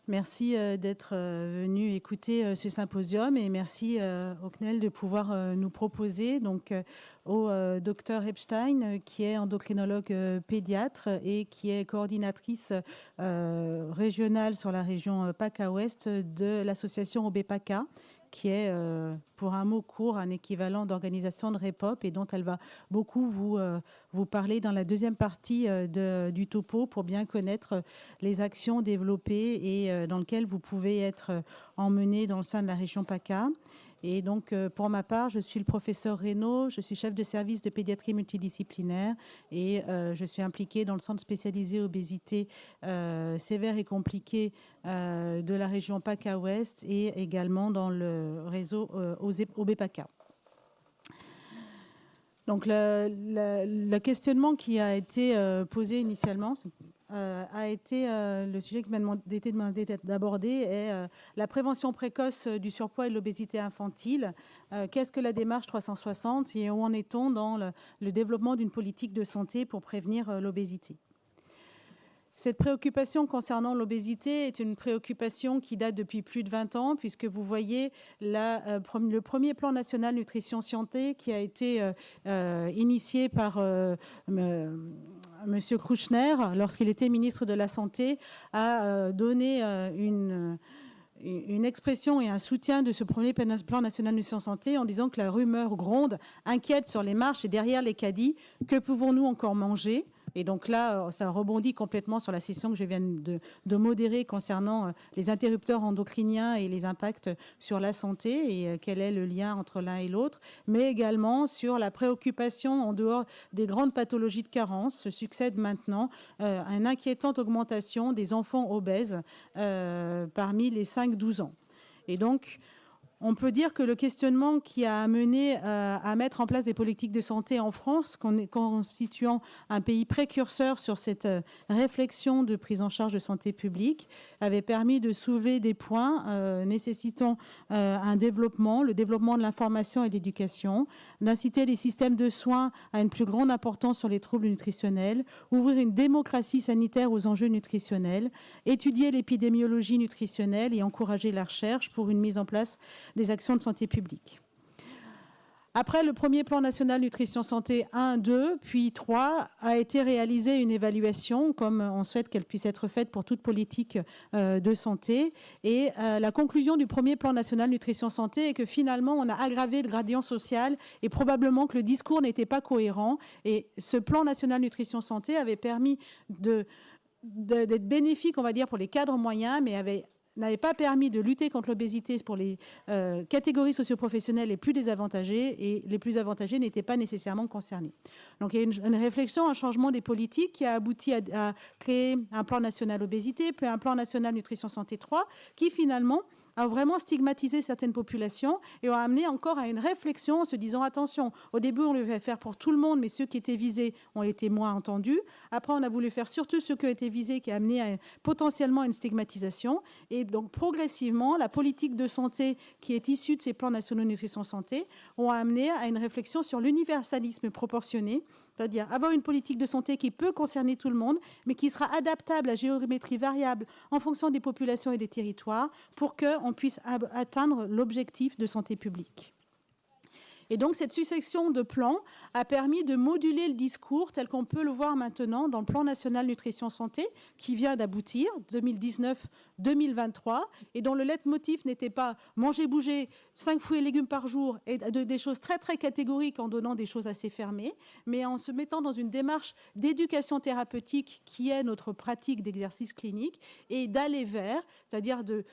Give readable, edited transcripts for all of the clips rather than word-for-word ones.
Merci d'être venu écouter ce symposium et merci au CNEL de pouvoir nous proposer donc au docteur Epstein qui est endocrinologue pédiatre et qui est coordinatrice régionale sur la région PACA Ouest de l'association OBPACA, qui est, pour un mot court, un équivalent d'organisation de REPOP et dont elle va beaucoup vous parler dans la deuxième partie du topo pour bien connaître les actions développées et dans lesquelles vous pouvez être emmené dans le sein de la région PACA. Et donc, pour ma part, je suis le professeur Reynaud, je suis chef de service de pédiatrie multidisciplinaire et je suis impliquée dans le centre spécialisé obésité sévère et compliquée de la région PACA Ouest et également dans le réseau OBPACA. Donc, le questionnement qui a été posé initialement a été le sujet qui m'a été demandé d'aborder est la prévention précoce du surpoids et de l'obésité infantile. Qu'est-ce que la démarche 360 et où en est-on dans le développement d'une politique de santé pour prévenir l'obésité ? Cette préoccupation concernant l'obésité est une préoccupation qui date depuis plus de 20 ans, puisque vous voyez le premier plan national nutrition santé qui a été initié par Monsieur Kouchner, lorsqu'il était ministre de la Santé, a donné une expression et un soutien de ce premier plan national nutrition santé en disant que la rumeur gronde, inquiète sur les marches et derrière les caddies, que pouvons-nous encore manger ? Et donc là, ça rebondit complètement sur la session que je viens de modérer concernant les interrupteurs endocriniens et les impacts sur la santé et quel est le lien entre l'un et l'autre, mais également sur la préoccupation en dehors des grandes pathologies de carence. Se succède maintenant une inquiétante augmentation des enfants obèses parmi les 5-12 ans. Et donc, on peut dire que le questionnement qui a amené à mettre en place des politiques de santé en France, constituant un pays précurseur sur cette réflexion de prise en charge de santé publique, avait permis de soulever des points nécessitant un développement, le développement de l'information et de l'éducation, d'inciter les systèmes de soins à une plus grande importance sur les troubles nutritionnels, ouvrir une démocratie sanitaire aux enjeux nutritionnels, étudier l'épidémiologie nutritionnelle et encourager la recherche pour une mise en place des actions de santé publique. Après le premier plan national nutrition santé 1, 2, puis 3, a été réalisée une évaluation, comme on souhaite qu'elle puisse être faite pour toute politique de santé. Et la conclusion du premier plan national nutrition santé est que finalement, on a aggravé le gradient social et probablement que le discours n'était pas cohérent. Et ce plan national nutrition santé avait permis d'être bénéfique, on va dire, pour les cadres moyens, mais n'avait pas permis de lutter contre l'obésité pour les catégories socioprofessionnelles les plus désavantagées, et les plus avantagés n'étaient pas nécessairement concernés. Donc il y a une réflexion, un changement des politiques qui a abouti à créer un plan national obésité, puis un plan national nutrition santé 3, qui finalement a vraiment stigmatisé certaines populations et a amené encore à une réflexion en se disant attention, au début on devait faire pour tout le monde, mais ceux qui étaient visés ont été moins entendus. Après on a voulu faire surtout ceux qui ont été visés, qui a amené à potentiellement une stigmatisation. Et donc progressivement, la politique de santé qui est issue de ces plans nationaux de nutrition santé ont amené à une réflexion sur l'universalisme proportionné, c'est-à-dire avoir une politique de santé qui peut concerner tout le monde, mais qui sera adaptable à géométrie variable en fonction des populations et des territoires pour qu'on puisse atteindre l'objectif de santé publique. Et donc, cette succession de plans a permis de moduler le discours tel qu'on peut le voir maintenant dans le plan national nutrition santé qui vient d'aboutir, 2019-2023, et dont le leitmotiv n'était pas manger, bouger, 5 fruits et légumes par jour, et des choses très, très catégoriques en donnant des choses assez fermées, mais en se mettant dans une démarche d'éducation thérapeutique qui est notre pratique d'exercice clinique et d'aller vers, c'est-à-dire de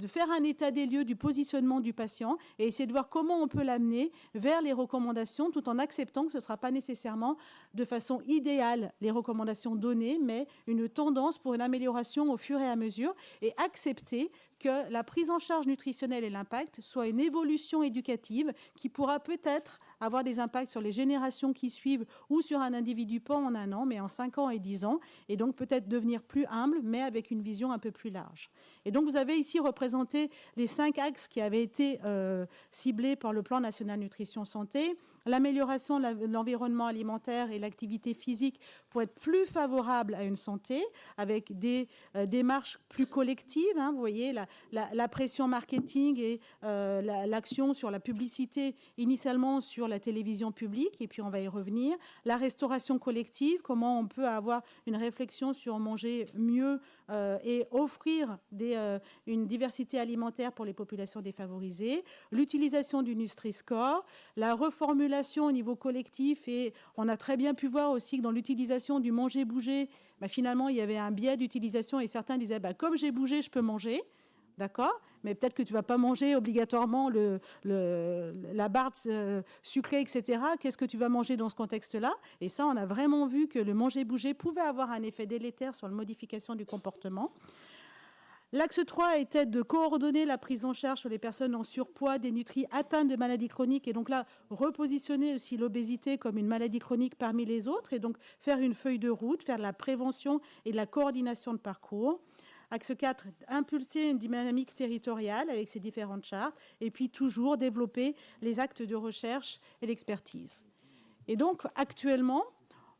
faire un état des lieux du positionnement du patient et essayer de voir comment on peut l'amener vers les recommandations, tout en acceptant que ce ne sera pas nécessairement de façon idéale les recommandations données, mais une tendance pour une amélioration au fur et à mesure, et accepter que la prise en charge nutritionnelle et l'impact soit une évolution éducative qui pourra peut-être avoir des impacts sur les générations qui suivent ou sur un individu pas en 1 an, mais en 5 ans et 10 ans, et donc peut-être devenir plus humble, mais avec une vision un peu plus large. Et donc vous avez ici représenté les 5 axes qui avaient été ciblés par le plan national nutrition santé, l'amélioration de l'environnement alimentaire et l'activité physique pour être plus favorable à une santé, avec des démarches plus collectives. Vous voyez, la pression marketing et l'action sur la publicité, initialement sur la télévision publique, et puis on va y revenir. La restauration collective, comment on peut avoir une réflexion sur manger mieux et offrir une diversité alimentaire pour les populations défavorisées. L'utilisation du Nutri-Score, la reformulation au niveau collectif, et on a très bien pu voir aussi que dans l'utilisation du manger-bouger, finalement, il y avait un biais d'utilisation et certains disaient comme j'ai bougé, je peux manger. D'accord, mais peut-être que tu ne vas pas manger obligatoirement la barre sucrée, etc. Qu'est-ce que tu vas manger dans ce contexte-là? Et ça, on a vraiment vu que le manger-bouger pouvait avoir un effet délétère sur la modification du comportement. L'axe 3 était de coordonner la prise en charge sur les personnes en surpoids, dénutries, atteintes de maladies chroniques, et donc là, repositionner aussi l'obésité comme une maladie chronique parmi les autres, et donc faire une feuille de route, faire de la prévention et de la coordination de parcours. Axe 4, impulser une dynamique territoriale avec ses différentes chartes, et puis toujours développer les actes de recherche et l'expertise. Et donc, actuellement,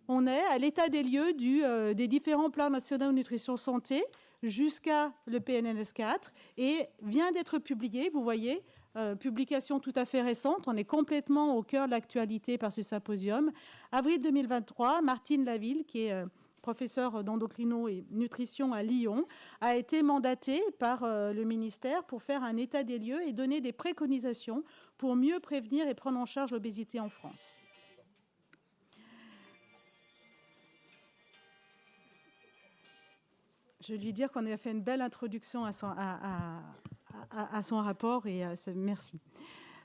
on est à l'état des lieux des différents plans nationaux de nutrition santé jusqu'à le PNNS 4, et vient d'être publié, vous voyez, publication tout à fait récente, on est complètement au cœur de l'actualité par ce symposium. Avril 2023, Martine Laville, qui est professeur d'endocrino et nutrition à Lyon, a été mandatée par le ministère pour faire un état des lieux et donner des préconisations pour mieux prévenir et prendre en charge l'obésité en France. Je vais lui dire qu'on a fait une belle introduction à son rapport, et merci.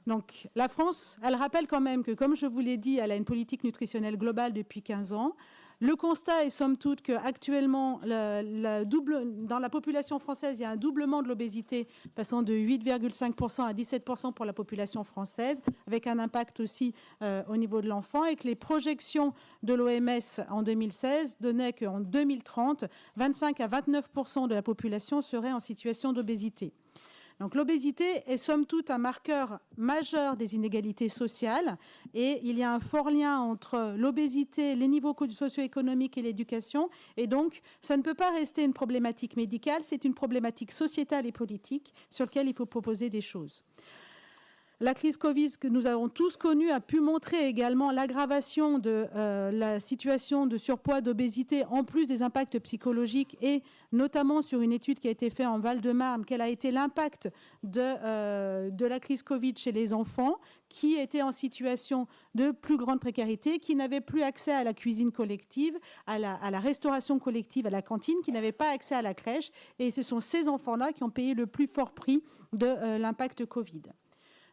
Donc, la France, elle rappelle quand même que, comme je vous l'ai dit, elle a une politique nutritionnelle globale depuis 15 ans. Le constat est, somme toute, qu'actuellement, dans la population française, il y a un doublement de l'obésité, passant de 8,5% à 17% pour la population française, avec un impact aussi au niveau de l'enfant, et que les projections de l'OMS en 2016 donnaient qu'en 2030, 25 à 29% de la population serait en situation d'obésité. Donc l'obésité est somme toute un marqueur majeur des inégalités sociales, et il y a un fort lien entre l'obésité, les niveaux socio-économiques et l'éducation, et donc ça ne peut pas rester une problématique médicale, c'est une problématique sociétale et politique sur laquelle il faut proposer des choses. La crise Covid que nous avons tous connue a pu montrer également l'aggravation de la situation de surpoids, d'obésité, en plus des impacts psychologiques, et notamment sur une étude qui a été faite en Val-de-Marne, quel a été l'impact de la crise Covid chez les enfants qui étaient en situation de plus grande précarité, qui n'avaient plus accès à la cuisine collective, à la restauration collective, à la cantine, qui n'avaient pas accès à la crèche, et ce sont ces enfants-là qui ont payé le plus fort prix de l'impact Covid.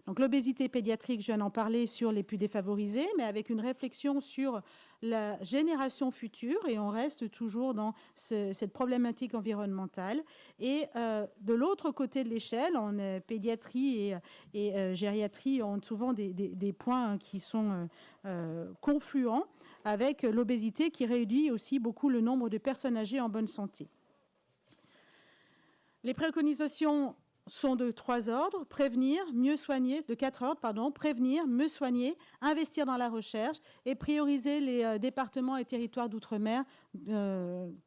Donc l'obésité pédiatrique, je viens d'en parler, sur les plus défavorisés, mais avec une réflexion sur la génération future, et on reste toujours dans cette problématique environnementale. Et de l'autre côté de l'échelle, pédiatrie et gériatrie ont souvent des points qui sont confluents, avec l'obésité qui réduit aussi beaucoup le nombre de personnes âgées en bonne santé. Les préconisations sont de 3 ordres: prévenir, mieux soigner, de 4 ordres, pardon: prévenir, mieux soigner, investir dans la recherche et prioriser les départements et territoires d'outre-mer,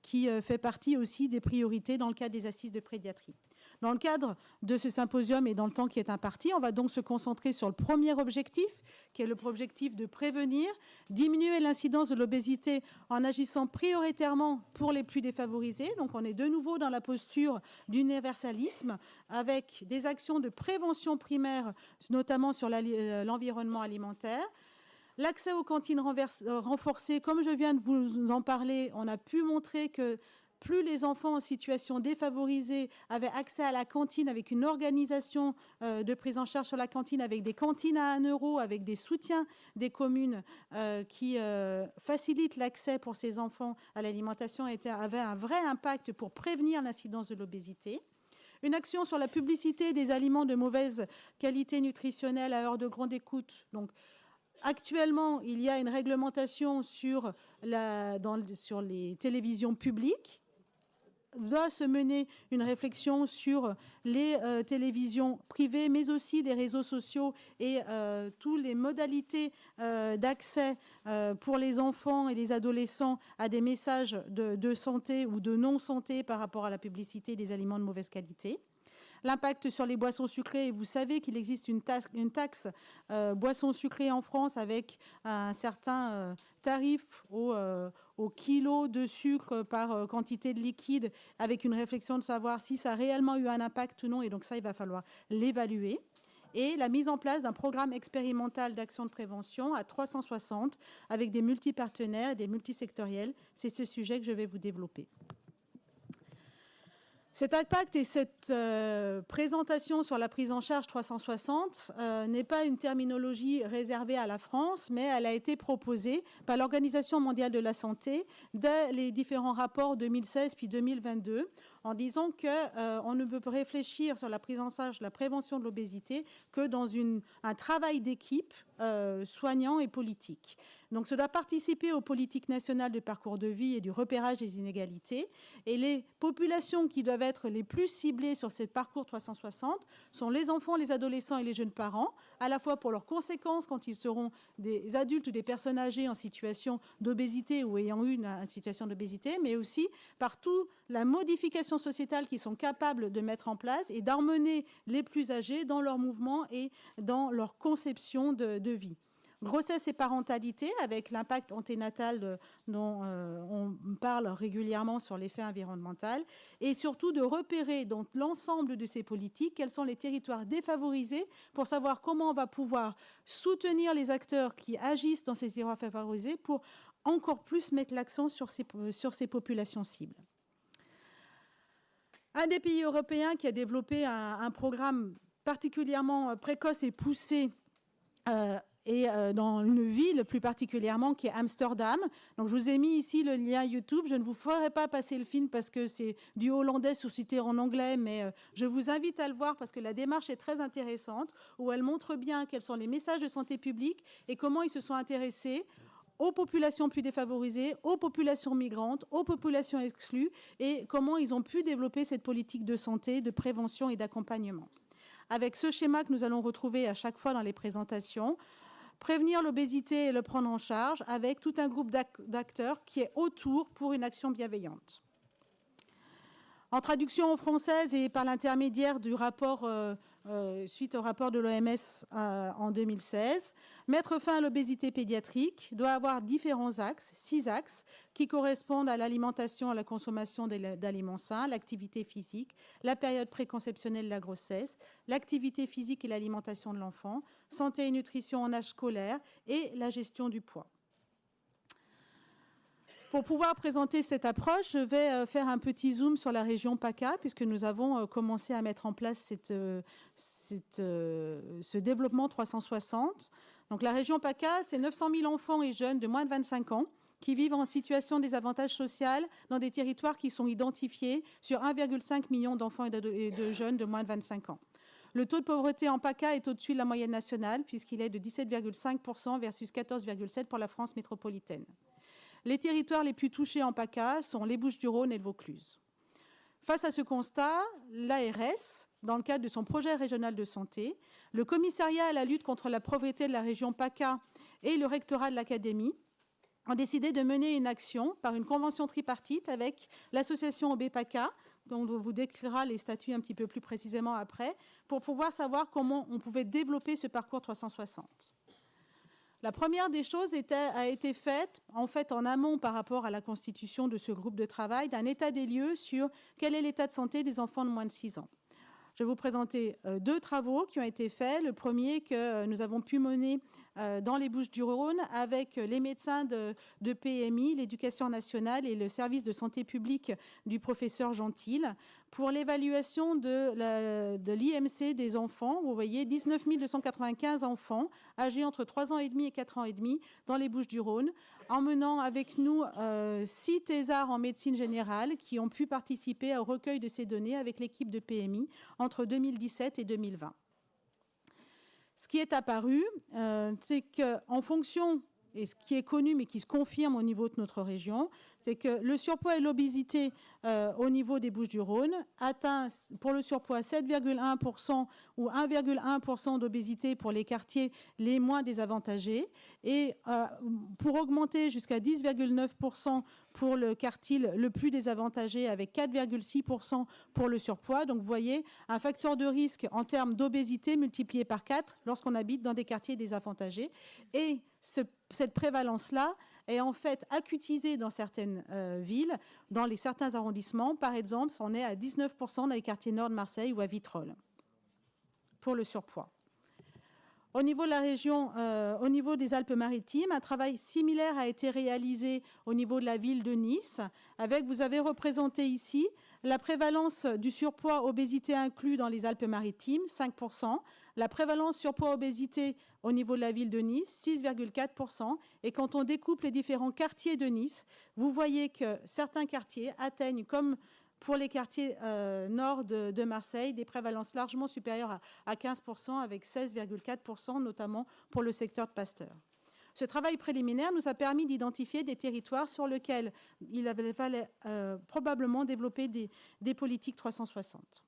qui fait partie aussi des priorités dans le cadre des assises de pédiatrie. Dans le cadre de ce symposium et dans le temps qui est imparti, on va donc se concentrer sur le premier objectif, qui est l'objectif de prévenir, diminuer l'incidence de l'obésité en agissant prioritairement pour les plus défavorisés. Donc on est de nouveau dans la posture d'universalisme, avec des actions de prévention primaire, notamment sur l'environnement alimentaire. L'accès aux cantines renforcé, comme je viens de vous en parler, on a pu montrer que plus les enfants en situation défavorisée avaient accès à la cantine, avec une organisation de prise en charge sur la cantine, avec des cantines à 1 €, avec des soutiens des communes qui facilitent l'accès pour ces enfants à l'alimentation, avait un vrai impact pour prévenir l'incidence de l'obésité. Une action sur la publicité des aliments de mauvaise qualité nutritionnelle à heure de grande écoute. Donc, actuellement, il y a une réglementation sur les télévisions publiques. doit se mener une réflexion sur les télévisions privées, mais aussi les réseaux sociaux et toutes les modalités d'accès pour les enfants et les adolescents à des messages de santé ou de non-santé par rapport à la publicité des aliments de mauvaise qualité. L'impact sur les boissons sucrées, vous savez qu'il existe une taxe boissons sucrées en France avec un certain tarif au kilo de sucre par quantité de liquide, avec une réflexion de savoir si ça a réellement eu un impact ou non, et donc ça, il va falloir l'évaluer. Et la mise en place d'un programme expérimental d'action de prévention à 360 avec des multipartenaires et des multisectoriels. C'est ce sujet que je vais vous développer. Cet impact et cette présentation sur la prise en charge 360 n'est pas une terminologie réservée à la France, mais elle a été proposée par l'Organisation mondiale de la santé dès les différents rapports 2016 puis 2022, en disant qu'on ne peut réfléchir sur la prise en charge, la prévention de l'obésité que dans un travail d'équipe soignant et politique. Donc, ça doit participer aux politiques nationales de parcours de vie et du repérage des inégalités. Et les populations qui doivent être les plus ciblées sur ces parcours 360 sont les enfants, les adolescents et les jeunes parents, à la fois pour leurs conséquences quand ils seront des adultes ou des personnes âgées en situation d'obésité ou ayant eu une situation d'obésité, mais aussi par toute la modification sociétale qu'ils sont capables de mettre en place et d'emmener les plus âgés dans leur mouvement et dans leur conception de vie. Grossesse et parentalité, avec l'impact anténatal dont on parle régulièrement sur l'effet environnemental, et surtout de repérer dans l'ensemble de ces politiques quels sont les territoires défavorisés pour savoir comment on va pouvoir soutenir les acteurs qui agissent dans ces territoires favorisés pour encore plus mettre l'accent sur ces populations cibles. Un des pays européens qui a développé un programme particulièrement précoce et poussé et dans une ville plus particulièrement qui est Amsterdam. Donc je vous ai mis ici le lien YouTube. Je ne vous ferai pas passer le film parce que c'est du hollandais sous-titré en anglais, mais je vous invite à le voir parce que la démarche est très intéressante, où elle montre bien quels sont les messages de santé publique et comment ils se sont intéressés aux populations plus défavorisées, aux populations migrantes, aux populations exclues, et comment ils ont pu développer cette politique de santé, de prévention et d'accompagnement. Avec ce schéma que nous allons retrouver à chaque fois dans les présentations, prévenir l'obésité et le prendre en charge avec tout un groupe d'acteurs qui est autour pour une action bienveillante. En traduction en française et par l'intermédiaire du rapport, suite au rapport de l'OMS en 2016, mettre fin à l'obésité pédiatrique doit avoir différents axes, 6 axes, qui correspondent à l'alimentation, à la consommation d'aliments sains, l'activité physique, la période préconceptionnelle de la grossesse, l'activité physique et l'alimentation de l'enfant, santé et nutrition en âge scolaire et la gestion du poids. Pour pouvoir présenter cette approche, je vais faire un petit zoom sur la région PACA, puisque nous avons commencé à mettre en place ce développement 360. Donc, la région PACA, c'est 900 000 enfants et jeunes de moins de 25 ans qui vivent en situation de désavantage social dans des territoires qui sont identifiés sur 1,5 million d'enfants et de jeunes de moins de 25 ans. Le taux de pauvreté en PACA est au-dessus de la moyenne nationale, puisqu'il est de 17,5% versus 14,7% pour la France métropolitaine. Les territoires les plus touchés en PACA sont les Bouches-du-Rhône et le Vaucluse. Face à ce constat, l'ARS, dans le cadre de son projet régional de santé, le commissariat à la lutte contre la pauvreté de la région PACA et le rectorat de l'académie ont décidé de mener une action par une convention tripartite avec l'association OB-PACA, dont on vous décrira les statuts un petit peu plus précisément après, pour pouvoir savoir comment on pouvait développer ce parcours 360. La première des choses a été faite en amont par rapport à la constitution de ce groupe de travail d'un état des lieux sur quel est l'état de santé des enfants de moins de 6 ans. Je vais vous présenter 2 travaux qui ont été faits. Le premier que nous avons pu mener dans les Bouches-du-Rhône avec les médecins de PMI, l'Éducation nationale et le service de santé publique du professeur Gentil pour l'évaluation de l'IMC des enfants. Vous voyez 19 295 enfants âgés entre 3 ans et demi et 4 ans et demi dans les Bouches-du-Rhône, emmenant avec nous 6 thésards en médecine générale qui ont pu participer au recueil de ces données avec l'équipe de PMI entre 2017 et 2020. Ce qui est apparu, c'est qu'en fonction, et ce qui est connu mais qui se confirme au niveau de notre région, c'est que le surpoids et l'obésité au niveau des Bouches-du-Rhône atteint pour le surpoids 7,1% ou 1,1% d'obésité pour les quartiers les moins désavantagés et pour augmenter jusqu'à 10,9% pour le quartile le plus désavantagé avec 4,6% pour le surpoids. Donc vous voyez un facteur de risque en termes d'obésité multiplié par 4 lorsqu'on habite dans des quartiers désavantagés. Et cette prévalence-là est en fait acutisée dans certaines villes, dans certains arrondissements. Par exemple, on est à 19% dans les quartiers nord de Marseille ou à Vitrolles pour le surpoids. Au niveau de la région, au niveau des Alpes-Maritimes, un travail similaire a été réalisé au niveau de la ville de Nice, avec, vous avez représenté ici, la prévalence du surpoids obésité inclus dans les Alpes-Maritimes, 5%, la prévalence surpoids-obésité au niveau de la ville de Nice, 6,4%, et quand on découpe les différents quartiers de Nice, vous voyez que certains quartiers atteignent, comme pour les quartiers nord de Marseille, des prévalences largement supérieures à 15%, avec 16,4%, notamment pour le secteur de Pasteur. Ce travail préliminaire nous a permis d'identifier des territoires sur lesquels il fallait probablement développer des politiques 360.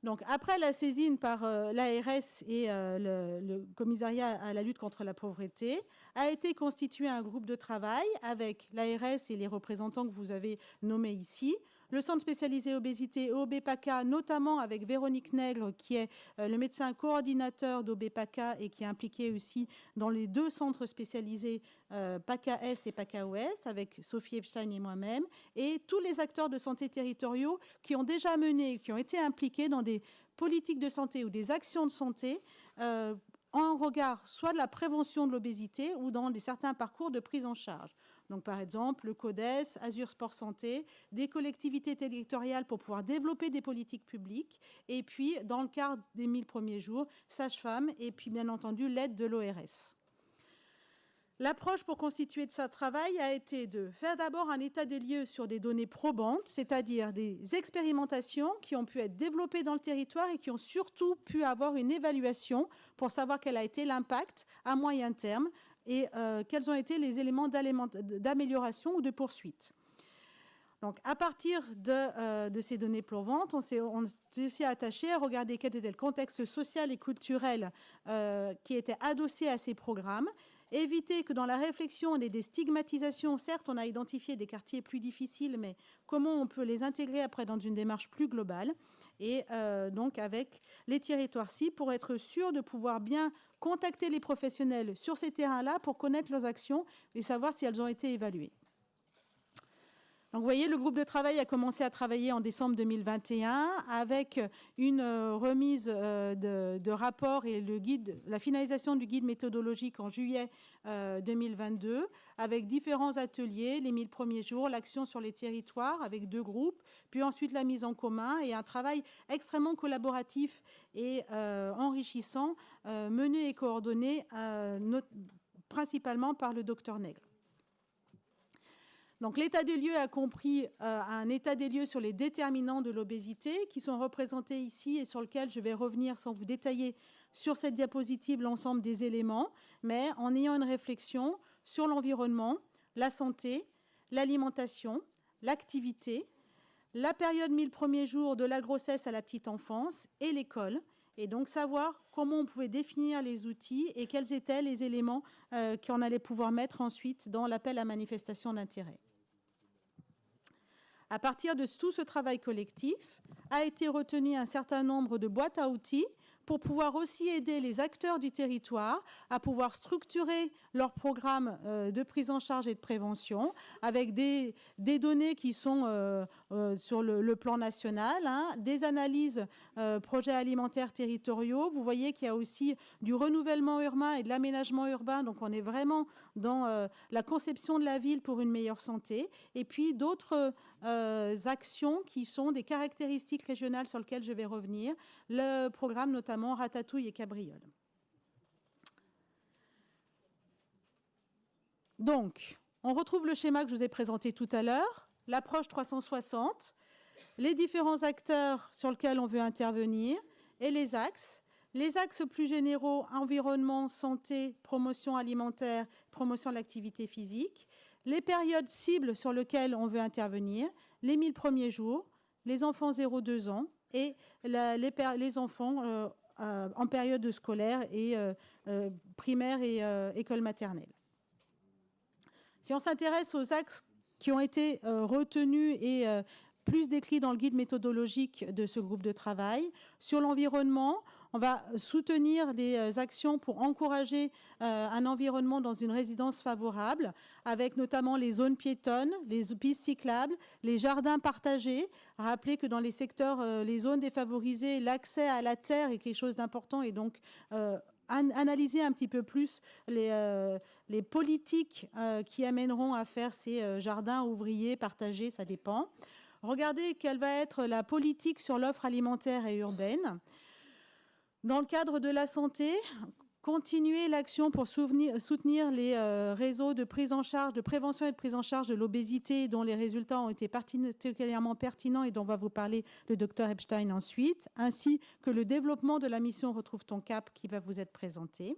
Donc, après la saisine par l'ARS et le commissariat à la lutte contre la pauvreté, a été constitué un groupe de travail avec l'ARS et les représentants que vous avez nommés ici, le centre spécialisé obésité OBPACA, notamment avec Véronique Nègre, qui est le médecin coordinateur d'OBPACA et qui est impliqué aussi dans les deux centres spécialisés PACA Est et PACA Ouest, avec Sophie Epstein et moi-même, et tous les acteurs de santé territoriaux qui ont déjà mené, qui ont été impliqués dans des politiques de santé ou des actions de santé en regard soit de la prévention de l'obésité ou dans certains parcours de prise en charge. Donc, par exemple, le CODES, Azur Sport Santé, des collectivités territoriales pour pouvoir développer des politiques publiques, et puis, dans le cadre des 1000 premiers jours, sages-femmes, et puis, bien entendu, l'aide de l'ORS. L'approche pour constituer de ce travail a été de faire d'abord un état des lieux sur des données probantes, c'est-à-dire des expérimentations qui ont pu être développées dans le territoire et qui ont surtout pu avoir une évaluation pour savoir quel a été l'impact à moyen terme et quels ont été les éléments d'amélioration ou de poursuite. Donc, à partir de ces données probantes, on s'est aussi attaché à regarder quel était le contexte social et culturel qui était adossé à ces programmes, éviter que dans la réflexion, on ait des stigmatisations. Certes, on a identifié des quartiers plus difficiles, mais comment on peut les intégrer après dans une démarche plus globale, et donc avec les territoires-ci pour être sûr de pouvoir bien contacter les professionnels sur ces terrains-là pour connaître leurs actions et savoir si elles ont été évaluées. Donc, vous voyez, le groupe de travail a commencé à travailler en décembre 2021 avec une remise de rapport et la finalisation du guide méthodologique en juillet 2022 avec différents ateliers, les 1000 premiers jours, l'action sur les territoires avec 2 groupes, puis ensuite la mise en commun et un travail extrêmement collaboratif et enrichissant mené et coordonné principalement par le docteur Nègre. Donc, l'état des lieux a compris un état des lieux sur les déterminants de l'obésité qui sont représentés ici et sur lequel je vais revenir sans vous détailler sur cette diapositive l'ensemble des éléments, mais en ayant une réflexion sur l'environnement, la santé, l'alimentation, l'activité, la période 1000 premiers jours de la grossesse à la petite enfance et l'école. Et donc, savoir comment on pouvait définir les outils et quels étaient les éléments qu'on allait pouvoir mettre ensuite dans l'appel à manifestation d'intérêt. À partir de tout ce travail collectif, a été retenu un certain nombre de boîtes à outils pour pouvoir aussi aider les acteurs du territoire à pouvoir structurer leur programme de prise en charge et de prévention avec des données qui sont sur le plan national, des analyses projets alimentaires territoriaux. Vous voyez qu'il y a aussi du renouvellement urbain et de l'aménagement urbain. Donc, on est vraiment dans la conception de la ville pour une meilleure santé. Et puis, d'autres actions qui sont des caractéristiques régionales sur lesquelles je vais revenir. Le programme notamment Ratatouille et Cabriole. Donc, on retrouve le schéma que je vous ai présenté tout à l'heure, l'approche 360, les différents acteurs sur lesquels on veut intervenir et les axes. Les axes plus généraux, environnement, santé, promotion alimentaire, promotion de l'activité physique. Les périodes cibles sur lesquelles on veut intervenir, les 1000 premiers jours, les enfants 0-2 ans et les enfants en période scolaire et primaire et école maternelle. Si on s'intéresse aux axes qui ont été retenus et plus décrits dans le guide méthodologique de ce groupe de travail, sur l'environnement, on va soutenir les actions pour encourager un environnement dans une résidence favorable, avec notamment les zones piétonnes, les pistes cyclables, les jardins partagés. Rappelez que dans les secteurs, les zones défavorisées, l'accès à la terre est quelque chose d'important et donc analyser un petit peu plus les politiques qui amèneront à faire ces jardins ouvriers partagés, ça dépend. Regardez quelle va être la politique sur l'offre alimentaire et urbaine. Dans le cadre de la santé, continuer l'action pour soutenir les réseaux de prise en charge, de prévention et de prise en charge de l'obésité, dont les résultats ont été particulièrement pertinents et dont va vous parler le Dr Epstein ensuite, ainsi que le développement de la mission Retrouve ton cap qui va vous être présentée.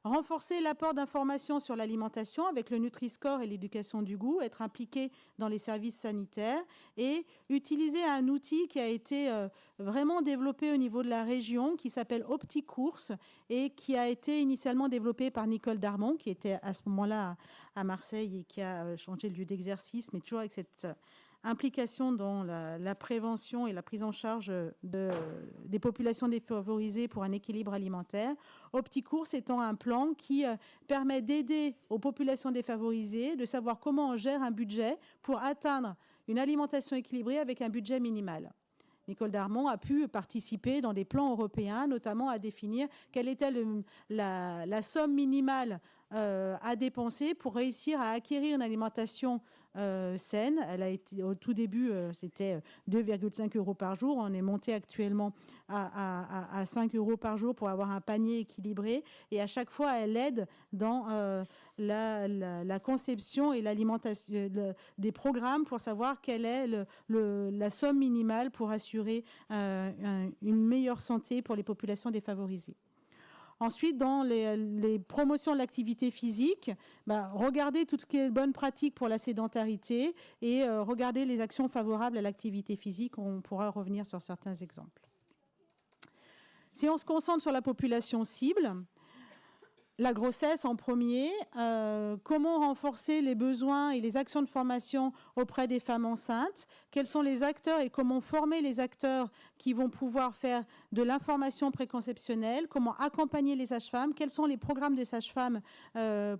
Renforcer l'apport d'informations sur l'alimentation avec le Nutri-Score et l'éducation du goût, être impliqué dans les services sanitaires et utiliser un outil qui a été vraiment développé au niveau de la région qui s'appelle OptiCourse et qui a été initialement développé par Nicole Darmon qui était à ce moment-là à Marseille et qui a changé de lieu d'exercice, mais toujours avec cette implication dans la prévention et la prise en charge des populations défavorisées pour un équilibre alimentaire. OptiCourse étant un plan qui permet d'aider aux populations défavorisées de savoir comment on gère un budget pour atteindre une alimentation équilibrée avec un budget minimal. Nicole Darmon a pu participer dans des plans européens, notamment à définir quelle était la somme minimale à dépenser pour réussir à acquérir une alimentation saine. Elle a été, au tout début, c'était 2,5 € par jour. On est monté actuellement à 5 € par jour pour avoir un panier équilibré. Et à chaque fois, elle aide dans la conception et l'alimentation des programmes pour savoir quelle est la somme minimale pour assurer une meilleure santé pour les populations défavorisées. Ensuite, dans les promotions de l'activité physique, regardez tout ce qui est bonne pratique pour la sédentarité et regardez les actions favorables à l'activité physique. On pourra revenir sur certains exemples. Si on se concentre sur la population cible, la grossesse en premier, comment renforcer les besoins et les actions de formation auprès des femmes enceintes, quels sont les acteurs et comment former les acteurs qui vont pouvoir faire de l'information préconceptionnelle, comment accompagner les sages-femmes, quels sont les programmes de sages-femmes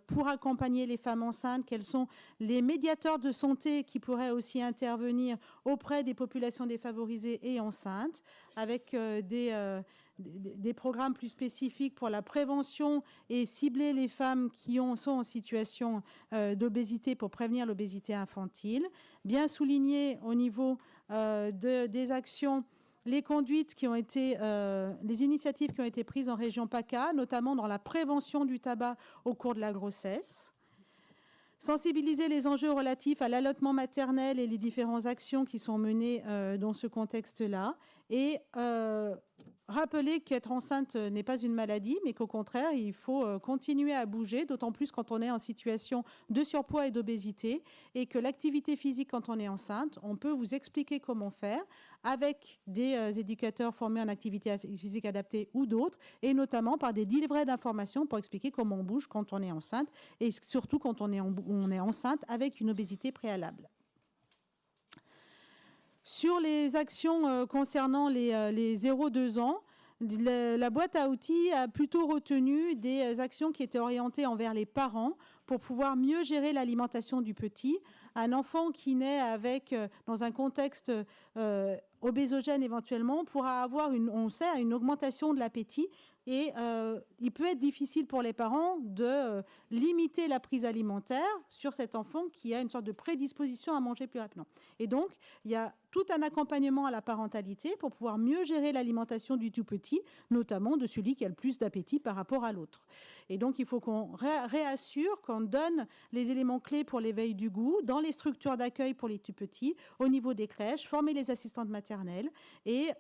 pour accompagner les femmes enceintes, quels sont les médiateurs de santé qui pourraient aussi intervenir auprès des populations défavorisées et enceintes, avec des programmes plus spécifiques pour la prévention et cibler les femmes qui sont en situation d'obésité pour prévenir l'obésité infantile. Bien souligner au niveau des actions les conduites qui ont été, les initiatives qui ont été prises en région PACA, notamment dans la prévention du tabac au cours de la grossesse. Sensibiliser les enjeux relatifs à l'allaitement maternel et les différentes actions qui sont menées dans ce contexte-là. Et rappeler qu'être enceinte n'est pas une maladie, mais qu'au contraire, il faut continuer à bouger, d'autant plus quand on est en situation de surpoids et d'obésité, et que l'activité physique quand on est enceinte, on peut vous expliquer comment faire avec des éducateurs formés en activité physique adaptée ou d'autres, et notamment par des livrets d'informations pour expliquer comment on bouge quand on est enceinte, et surtout quand on est enceinte avec une obésité préalable. Sur les actions concernant les 0-2 ans, la boîte à outils a plutôt retenu des actions qui étaient orientées envers les parents pour pouvoir mieux gérer l'alimentation du petit. Un enfant qui naît dans un contexte obésogène éventuellement pourra avoir, on sait, une augmentation de l'appétit. Et il peut être difficile pour les parents de limiter la prise alimentaire sur cet enfant qui a une sorte de prédisposition à manger plus rapidement. Et donc, il y a tout un accompagnement à la parentalité pour pouvoir mieux gérer l'alimentation du tout petit, notamment de celui qui a le plus d'appétit par rapport à l'autre. Et donc, il faut qu'on réassure, qu'on donne les éléments clés pour l'éveil du goût dans les structures d'accueil pour les tout petits, au niveau des crèches, former les assistantes maternelles et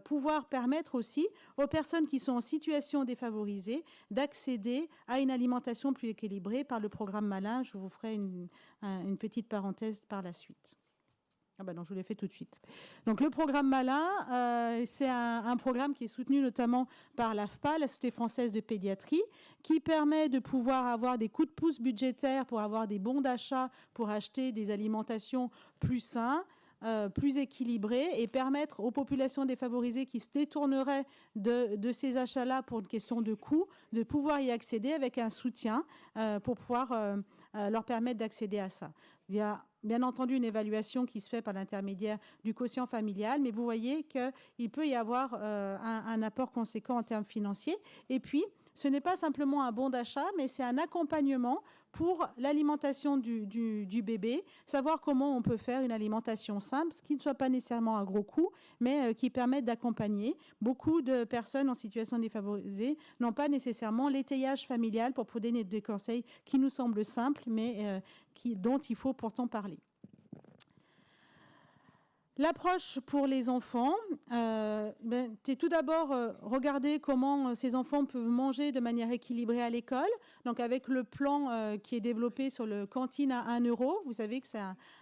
pouvoir permettre aussi aux personnes qui sont en situation défavorisée d'accéder à une alimentation plus équilibrée par le programme Malin. Je vous ferai une petite parenthèse par la suite. Ah ben non, je vous l'ai fait tout de suite. Donc le programme Malin, c'est un programme qui est soutenu notamment par l'AFPA, la Société française de pédiatrie, qui permet de pouvoir avoir des coups de pouce budgétaires pour avoir des bons d'achat pour acheter des alimentations plus saines, plus équilibrées et permettre aux populations défavorisées qui se détourneraient de ces achats-là pour une question de coût, de pouvoir y accéder avec un soutien pour pouvoir leur permettre d'accéder à ça. Il y a bien entendu une évaluation qui se fait par l'intermédiaire du quotient familial, mais vous voyez qu'il peut y avoir un apport conséquent en termes financiers. Et puis, ce n'est pas simplement un bon d'achat, mais c'est un accompagnement pour l'alimentation du bébé, savoir comment on peut faire une alimentation simple, ce qui ne soit pas nécessairement un gros coût, mais qui permette d'accompagner. Beaucoup de personnes en situation défavorisée n'ont pas nécessairement l'étayage familial pour donner des conseils qui nous semblent simples, mais dont il faut pourtant parler. L'approche pour les enfants, c'est tout d'abord regarder comment ces enfants peuvent manger de manière équilibrée à l'école. Donc avec le plan qui est développé sur le cantine à 1 €, vous savez que c'est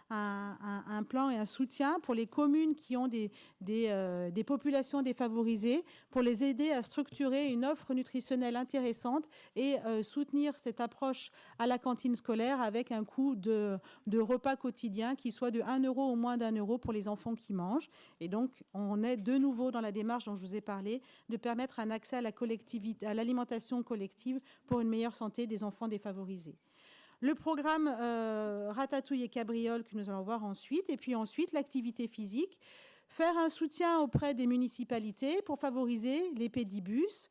un plan et un soutien pour les communes qui ont des populations défavorisées, pour les aider à structurer une offre nutritionnelle intéressante et soutenir cette approche à la cantine scolaire avec un coût de repas quotidien qui soit de 1 € ou moins d'1 € pour les enfants qui mangent. Et donc, on est de nouveau dans la démarche dont je vous ai parlé, de permettre un accès à la collectivité, à l'alimentation collective pour une meilleure santé des enfants défavorisés. Le programme Ratatouille et Cabriole que nous allons voir ensuite, et puis ensuite l'activité physique, faire un soutien auprès des municipalités pour favoriser les pédibus,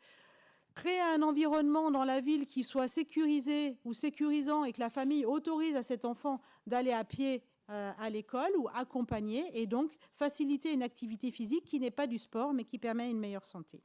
créer un environnement dans la ville qui soit sécurisé ou sécurisant et que la famille autorise à cet enfant d'aller à pied à l'école ou accompagner et donc faciliter une activité physique qui n'est pas du sport mais qui permet une meilleure santé.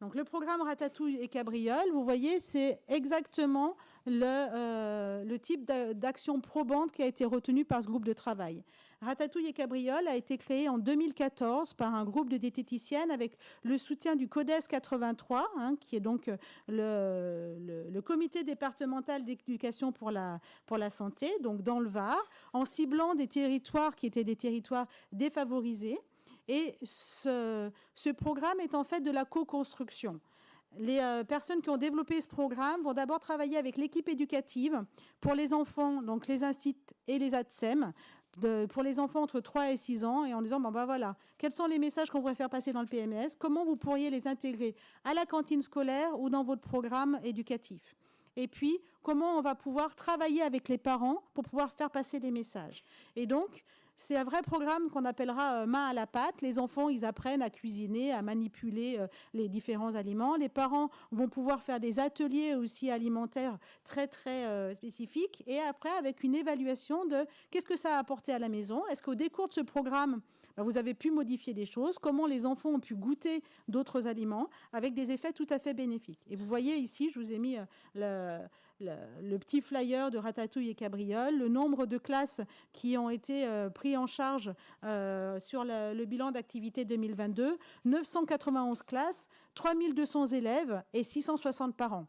Donc le programme Ratatouille et Cabriole, vous voyez, c'est exactement le type d'action probante qui a été retenu par ce groupe de travail. Ratatouille et Cabriole a été créé en 2014 par un groupe de diététiciennes avec le soutien du CODES 83, qui est donc le comité départemental d'éducation pour la santé, donc dans le Var, en ciblant des territoires qui étaient des territoires défavorisés. Et ce programme est en fait de la co-construction. Les personnes qui ont développé ce programme vont d'abord travailler avec l'équipe éducative pour les enfants, donc les instituts et les ATSEM, pour les enfants entre 3 et 6 ans, et en disant, voilà, quels sont les messages qu'on pourrait faire passer dans le PMS, comment vous pourriez les intégrer à la cantine scolaire ou dans votre programme éducatif. Et puis, comment on va pouvoir travailler avec les parents pour pouvoir faire passer les messages. Et donc, c'est un vrai programme qu'on appellera main à la pâte. Les enfants, ils apprennent à cuisiner, à manipuler les différents aliments. Les parents vont pouvoir faire des ateliers aussi alimentaires très, très spécifiques. Et après, avec une évaluation de qu'est-ce que ça a apporté à la maison. Est-ce qu'au décours de ce programme, vous avez pu modifier des choses? Comment les enfants ont pu goûter d'autres aliments avec des effets tout à fait bénéfiques? Et vous voyez ici, je vous ai mis le petit flyer de Ratatouille et Cabriole, le nombre de classes qui ont été pris en charge sur le bilan d'activité 2022, 991 classes, 3200 élèves et 660 parents.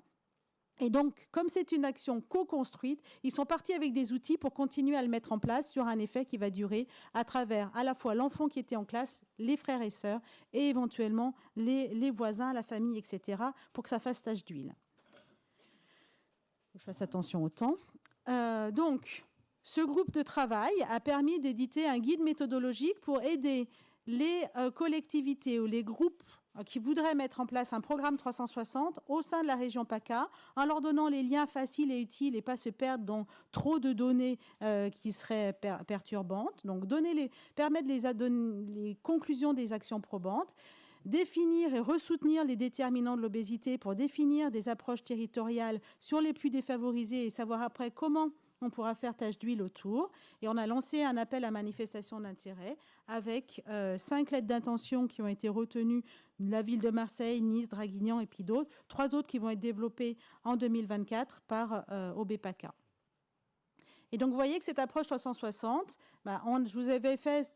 Et donc, comme c'est une action co-construite, ils sont partis avec des outils pour continuer à le mettre en place sur un effet qui va durer à travers à la fois l'enfant qui était en classe, les frères et sœurs, et éventuellement les voisins, la famille, etc., pour que ça fasse tache d'huile. Je fasse attention au temps. Donc, ce groupe de travail a permis d'éditer un guide méthodologique pour aider les collectivités ou les groupes qui voudraient mettre en place un programme 360 au sein de la région PACA, en leur donnant les liens faciles et utiles et pas se perdre dans trop de données qui seraient perturbantes. Donc, permettre les conclusions des actions probantes, définir et ressoutenir les déterminants de l'obésité pour définir des approches territoriales sur les plus défavorisés et savoir après comment on pourra faire tache d'huile autour. Et on a lancé un appel à manifestation d'intérêt avec 5 lettres d'intention qui ont été retenues de la ville de Marseille, Nice, Draguignan et puis d'autres. 3 autres qui vont être développées en 2024 par OBPACA. Et donc, vous voyez que cette approche 360, je vous avais fait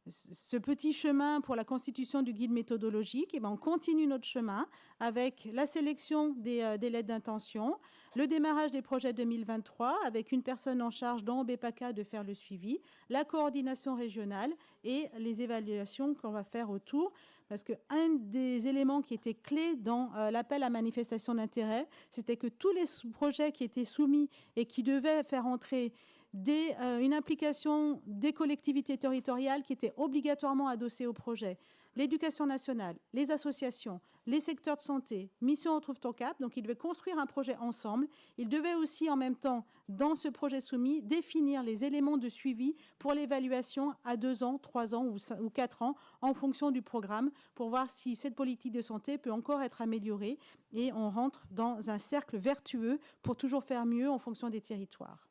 ce petit chemin pour la constitution du guide méthodologique. Et on continue notre chemin avec la sélection des lettres d'intention, le démarrage des projets 2023 avec une personne en charge dans BPACA de faire le suivi, la coordination régionale et les évaluations qu'on va faire autour. Parce qu'un des éléments qui était clé dans l'appel à manifestation d'intérêt, c'était que tous les projets qui étaient soumis et qui devaient faire entrer une implication des collectivités territoriales qui étaient obligatoirement adossées au projet, l'éducation nationale, les associations, les secteurs de santé, Mission Retrouve ton cap. Donc, ils devaient construire un projet ensemble. Ils devaient aussi, en même temps, dans ce projet soumis, définir les éléments de suivi pour l'évaluation à 2 ans, 3 ans ou 4 ans, en fonction du programme, pour voir si cette politique de santé peut encore être améliorée. Et on rentre dans un cercle vertueux pour toujours faire mieux en fonction des territoires.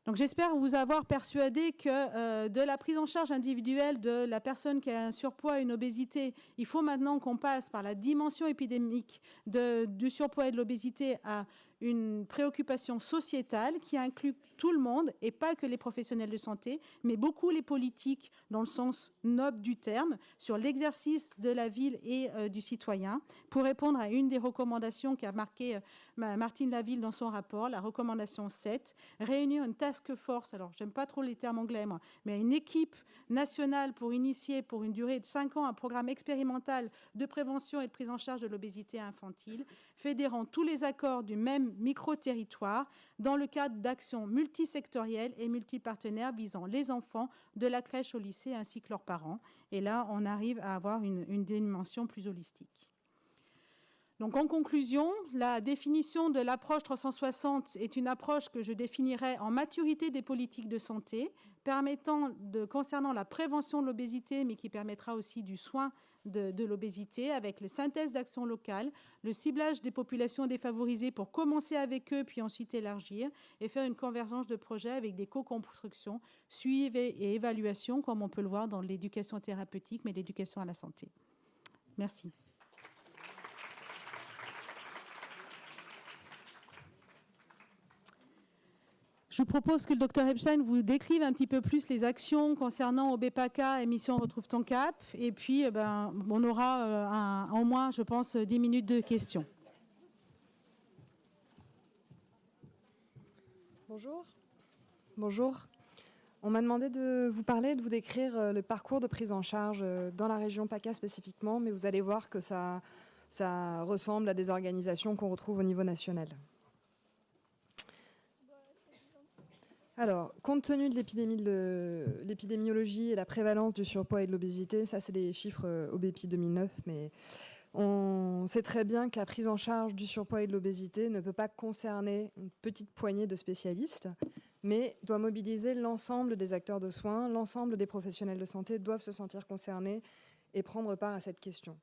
Donc, j'espère vous avoir persuadé que de la prise en charge individuelle de la personne qui a un surpoids et une obésité, il faut maintenant qu'on passe par la dimension épidémique du surpoids et de l'obésité à une préoccupation sociétale qui inclut tout le monde et pas que les professionnels de santé, mais beaucoup les politiques dans le sens noble du terme, sur l'exercice de la ville et du citoyen, pour répondre à une des recommandations qu'a marqué Martine Laville dans son rapport, la recommandation 7, réunir une task force, alors j'aime pas trop les termes anglais, moi, mais une équipe nationale pour initier pour une durée de 5 ans un programme expérimental de prévention et de prise en charge de l'obésité infantile, fédérant tous les accords du même micro-territoire dans le cadre d'actions multisectorielles et multipartenaires visant les enfants de la crèche au lycée ainsi que leurs parents. Et là, on arrive à avoir une dimension plus holistique. Donc, en conclusion, la définition de l'approche 360 est une approche que je définirais en maturité des politiques de santé, concernant la prévention de l'obésité, mais qui permettra aussi du soin de l'obésité, avec les synthèses d'actions locales, le ciblage des populations défavorisées pour commencer avec eux, puis ensuite élargir, et faire une convergence de projets avec des co-constructions, suivi et évaluation, comme on peut le voir dans l'éducation thérapeutique, mais l'éducation à la santé. Merci. Je vous propose que le Dr Epstein vous décrive un petit peu plus les actions concernant OBPACA et Mission Retrouve ton cap. Et puis, on aura au moins, je pense, 10 minutes de questions. Bonjour. Bonjour. On m'a demandé de vous parler, de vous décrire le parcours de prise en charge dans la région PACA spécifiquement, mais vous allez voir que ça ressemble à des organisations qu'on retrouve au niveau national. Alors, compte tenu de l'épidémiologie et la prévalence du surpoids et de l'obésité, ça c'est des chiffres OBEPI 2009, mais on sait très bien que la prise en charge du surpoids et de l'obésité ne peut pas concerner une petite poignée de spécialistes, mais doit mobiliser l'ensemble des acteurs de soins, l'ensemble des professionnels de santé doivent se sentir concernés et prendre part à cette question.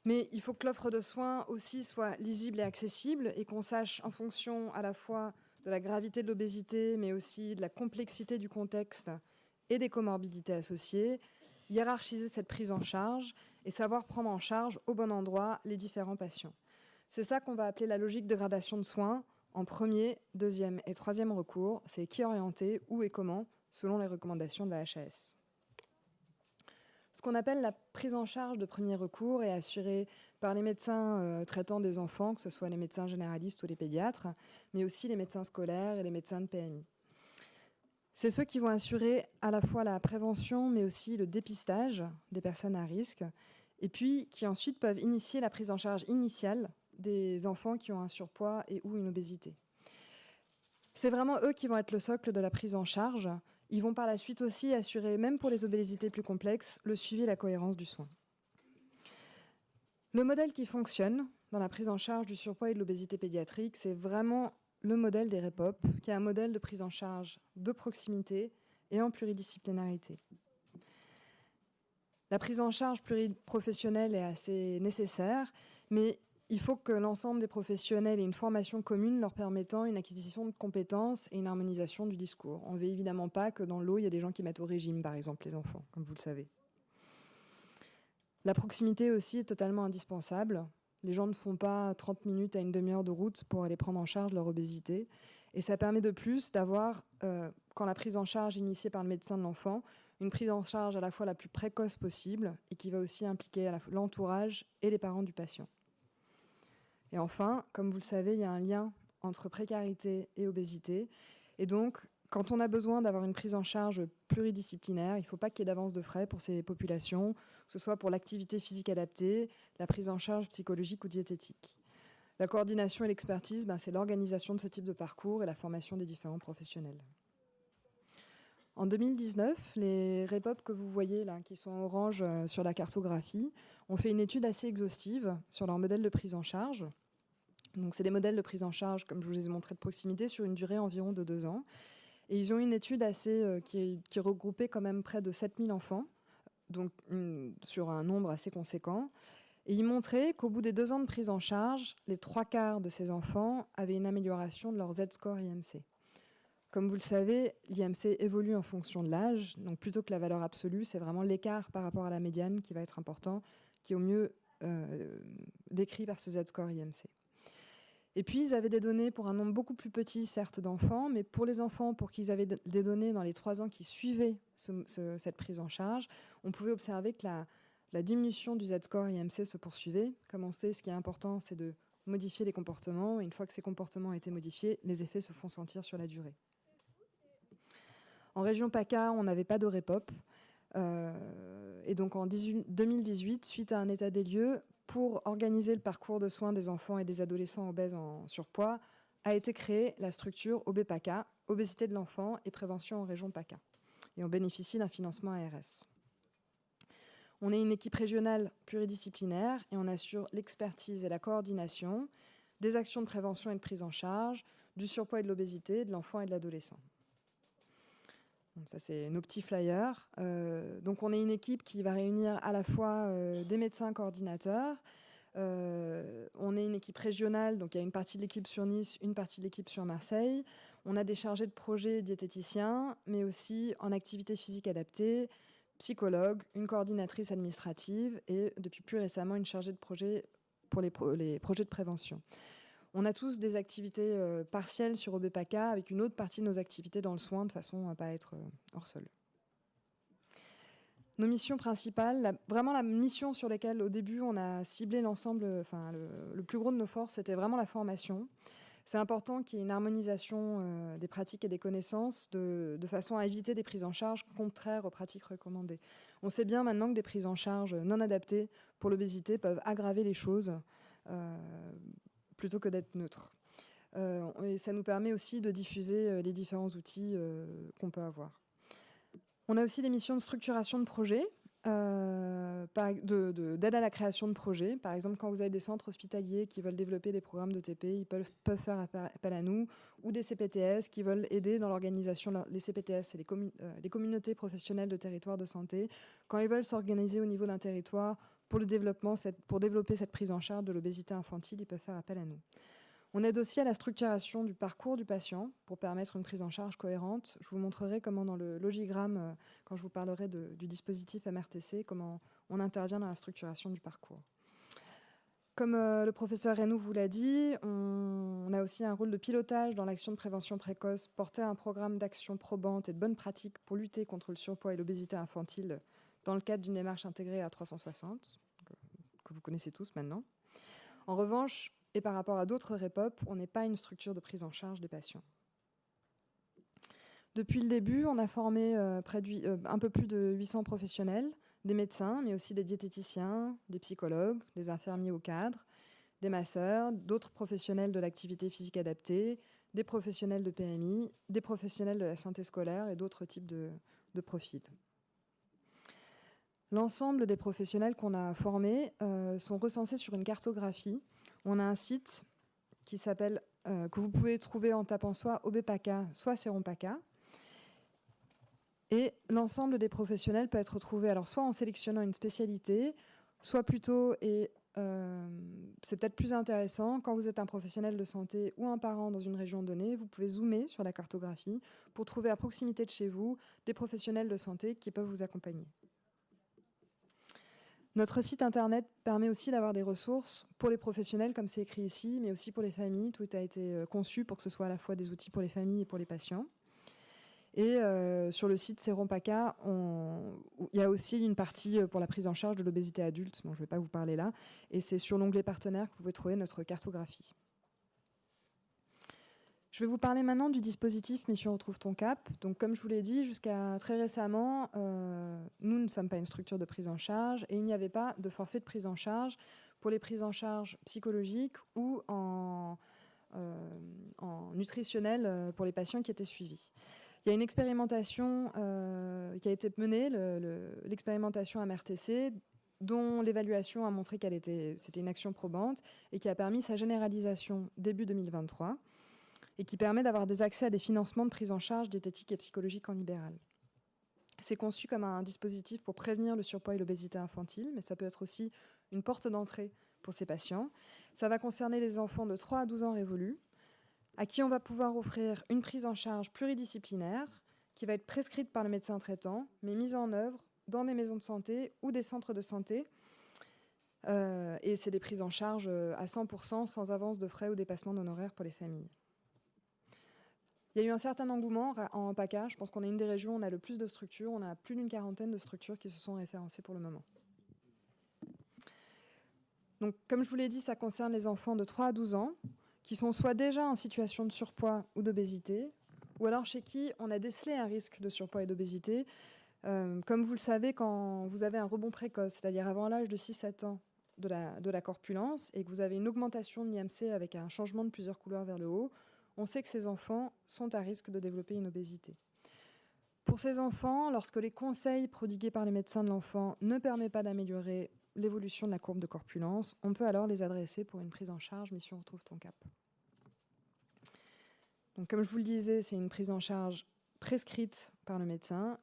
Mais il faut que l'offre de soins aussi soit lisible et accessible et qu'on sache, en fonction à la fois de la gravité de l'obésité, mais aussi de la complexité du contexte et des comorbidités associées, hiérarchiser cette prise en charge et savoir prendre en charge au bon endroit les différents patients. C'est ça qu'on va appeler la logique de gradation de soins en premier, deuxième et troisième recours. C'est qui orienter, où et comment, selon les recommandations de la HAS. Ce qu'on appelle la prise en charge de premier recours est assurée par les médecins traitant des enfants, que ce soit les médecins généralistes ou les pédiatres, mais aussi les médecins scolaires et les médecins de PMI. C'est ceux qui vont assurer à la fois la prévention, mais aussi le dépistage des personnes à risque, et puis qui ensuite peuvent initier la prise en charge initiale des enfants qui ont un surpoids et ou une obésité. C'est vraiment eux qui vont être le socle de la prise en charge. Ils vont par la suite aussi assurer, même pour les obésités plus complexes, le suivi et la cohérence du soin. Le modèle qui fonctionne dans la prise en charge du surpoids et de l'obésité pédiatrique, c'est vraiment le modèle des REPOP, qui est un modèle de prise en charge de proximité et en pluridisciplinarité. La prise en charge pluriprofessionnelle est assez nécessaire, mais il faut que l'ensemble des professionnels aient une formation commune leur permettant une acquisition de compétences et une harmonisation du discours. On ne veut évidemment pas que dans l'eau, il y ait des gens qui mettent au régime, par exemple, les enfants, comme vous le savez. La proximité aussi est totalement indispensable. Les gens ne font pas 30 minutes à une demi-heure de route pour aller prendre en charge leur obésité. Et ça permet de plus d'avoir, quand la prise en charge est initiée par le médecin de l'enfant, une prise en charge à la fois la plus précoce possible et qui va aussi impliquer l'entourage et les parents du patient. Et enfin, comme vous le savez, il y a un lien entre précarité et obésité. Et donc, quand on a besoin d'avoir une prise en charge pluridisciplinaire, il ne faut pas qu'il y ait d'avance de frais pour ces populations, que ce soit pour l'activité physique adaptée, la prise en charge psychologique ou diététique. La coordination et l'expertise, c'est l'organisation de ce type de parcours et la formation des différents professionnels. En 2019, les REPOP que vous voyez là, qui sont en orange sur la cartographie, ont fait une étude assez exhaustive sur leur modèle de prise en charge. Donc, c'est des modèles de prise en charge, comme je vous les ai montrés de proximité, sur une durée environ de 2 ans. Et ils ont une étude qui regroupait quand même près de 7000 enfants, donc sur un nombre assez conséquent. Et ils montraient qu'au bout des 2 ans de prise en charge, les 3/4 de ces enfants avaient une amélioration de leur Z-score IMC. Comme vous le savez, l'IMC évolue en fonction de l'âge, donc plutôt que la valeur absolue, c'est vraiment l'écart par rapport à la médiane qui va être important, qui est au mieux décrit par ce Z-score IMC. Et puis, ils avaient des données pour un nombre beaucoup plus petit, certes, d'enfants, mais pour les enfants, pour qu'ils avaient des données dans les 3 ans qui suivaient cette prise en charge, on pouvait observer que la diminution du Z-score IMC se poursuivait. Comme on sait, ce qui est important, c'est de modifier les comportements. Et une fois que ces comportements ont été modifiés, les effets se font sentir sur la durée. En région PACA, on n'avait pas de REPOP. Et donc en 2018, suite à un état des lieux, pour organiser le parcours de soins des enfants et des adolescents obèses en surpoids, a été créée la structure OBEPACA, Obésité de l'enfant et prévention en région PACA. Et on bénéficie d'un financement ARS. On est une équipe régionale pluridisciplinaire et on assure l'expertise et la coordination des actions de prévention et de prise en charge du surpoids et de l'obésité de l'enfant et de l'adolescent. Ça, c'est nos petits flyers. Donc, on est une équipe qui va réunir à la fois des médecins coordinateurs. On est une équipe régionale, donc il y a une partie de l'équipe sur Nice, une partie de l'équipe sur Marseille. On a des chargés de projet diététiciens, mais aussi en activité physique adaptée, psychologue, une coordinatrice administrative et depuis plus récemment une chargée de projet pour les projets de prévention. On a tous des activités partielles sur OBEPACA avec une autre partie de nos activités dans le soin de façon à ne pas être hors sol. Nos missions principales, vraiment la mission sur laquelle au début on a ciblé l'ensemble, le plus gros de nos forces, c'était vraiment la formation. C'est important qu'il y ait une harmonisation des pratiques et des connaissances de façon à éviter des prises en charge contraires aux pratiques recommandées. On sait bien maintenant que des prises en charge non adaptées pour l'obésité peuvent aggraver les choses plutôt que d'être neutres. Et ça nous permet aussi de diffuser les différents outils qu'on peut avoir. On a aussi des missions de structuration de projets, d'aide à la création de projets. Par exemple, quand vous avez des centres hospitaliers qui veulent développer des programmes de TP, ils peuvent faire appel à nous, ou des CPTS qui veulent aider dans l'organisation. Les CPTS, c'est les communautés professionnelles de territoire de santé. Quand ils veulent s'organiser au niveau d'un territoire pour développer cette prise en charge de l'obésité infantile, ils peuvent faire appel à nous. On aide aussi à la structuration du parcours du patient pour permettre une prise en charge cohérente. Je vous montrerai comment dans le logigramme, quand je vous parlerai du dispositif MRTC, comment on intervient dans la structuration du parcours. Comme le professeur Reynaud vous l'a dit, on a aussi un rôle de pilotage dans l'action de prévention précoce, porter un programme d'action probante et de bonnes pratiques pour lutter contre le surpoids et l'obésité infantile dans le cadre d'une démarche intégrée à 360, que vous connaissez tous maintenant. En revanche, et par rapport à d'autres REPOP, on n'est pas une structure de prise en charge des patients. Depuis le début, on a formé un peu plus de 800 professionnels, des médecins, mais aussi des diététiciens, des psychologues, des infirmiers au cadre, des masseurs, d'autres professionnels de l'activité physique adaptée, des professionnels de PMI, des professionnels de la santé scolaire et d'autres types de profils. L'ensemble des professionnels qu'on a formés sont recensés sur une cartographie. On a un site qui s'appelle, que vous pouvez trouver en tapant soit OBEPACA, soit Sérompaca. Et l'ensemble des professionnels peut être retrouvé alors soit en sélectionnant une spécialité, soit plutôt, et c'est peut-être plus intéressant, quand vous êtes un professionnel de santé ou un parent dans une région donnée, vous pouvez zoomer sur la cartographie pour trouver à proximité de chez vous des professionnels de santé qui peuvent vous accompagner. Notre site internet permet aussi d'avoir des ressources pour les professionnels, comme c'est écrit ici, mais aussi pour les familles. Tout a été conçu pour que ce soit à la fois des outils pour les familles et pour les patients. Et sur le site Sérum-PACA, il y a aussi une partie pour la prise en charge de l'obésité adulte, dont je ne vais pas vous parler là. Et c'est sur l'onglet partenaire que vous pouvez trouver notre cartographie. Je vais vous parler maintenant du dispositif Mission Retrouve ton cap. Donc, comme je vous l'ai dit, jusqu'à très récemment, nous ne sommes pas une structure de prise en charge et il n'y avait pas de forfait de prise en charge pour les prises en charge psychologiques ou en nutritionnel pour les patients qui étaient suivis. Il y a une expérimentation qui a été menée, l'expérimentation MRTC, dont l'évaluation a montré c'était une action probante et qui a permis sa généralisation début 2023 et qui permet d'avoir des accès à des financements de prise en charge diététique et psychologique en libéral. C'est conçu comme un dispositif pour prévenir le surpoids et l'obésité infantile, mais ça peut être aussi une porte d'entrée pour ces patients. Ça va concerner les enfants de 3 à 12 ans révolus, à qui on va pouvoir offrir une prise en charge pluridisciplinaire qui va être prescrite par le médecin traitant, mais mise en œuvre dans des maisons de santé ou des centres de santé. Et c'est des prises en charge à 100% sans avance de frais ou dépassement d'honoraires pour les familles. Il y a eu un certain engouement en PACA. Je pense qu'on est une des régions où on a le plus de structures. On a plus d'une quarantaine de structures qui se sont référencées pour le moment. Donc, comme je vous l'ai dit, ça concerne les enfants de 3 à 12 ans qui sont soit déjà en situation de surpoids ou d'obésité, ou alors chez qui on a décelé un risque de surpoids et d'obésité. Comme vous le savez, quand vous avez un rebond précoce, c'est-à-dire avant l'âge de 6-7 ans de la corpulence, et que vous avez une augmentation de l'IMC avec un changement de plusieurs couleurs vers le haut, on sait que ces enfants sont à risque de développer une obésité. Pour ces enfants, lorsque les conseils prodigués par les médecins de l'enfant ne permettent pas d'améliorer l'évolution de la courbe de corpulence, on peut alors les adresser pour une prise en charge Mission Retrouve ton cap. Donc, comme je vous le disais, c'est une prise en charge prescrite par le médecin